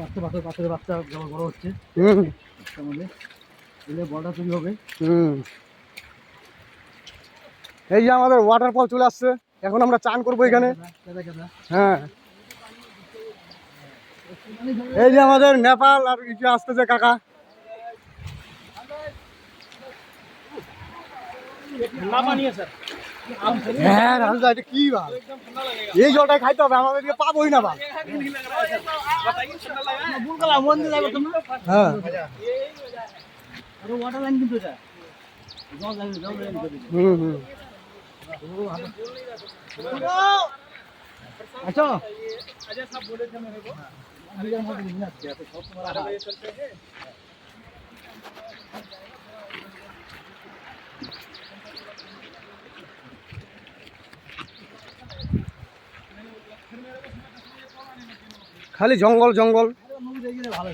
বাচ্চা বাচ্চা বাচ্চা বাচ্চা বড় হচ্ছে আমাদের এলে বড়টা তৈরি হবে। এই যে আমাদের ওয়াটারফল চলে আসছে, এখন আমরা চান করবো এখানে। হ্যাঁ, এই যে আমাদের নেপাল আর ইসে আসতেছে কাকা। হ্যাঁ রাজা, এটা কি ভাই, এই জলটাই খাইতে হবে আমাদের, পাবোই না ভাই। হ্যাঁ ওয়াটার লাইন কিন্তু এটা আচ্ছা খালি জঙ্গল জঙ্গল। ভালো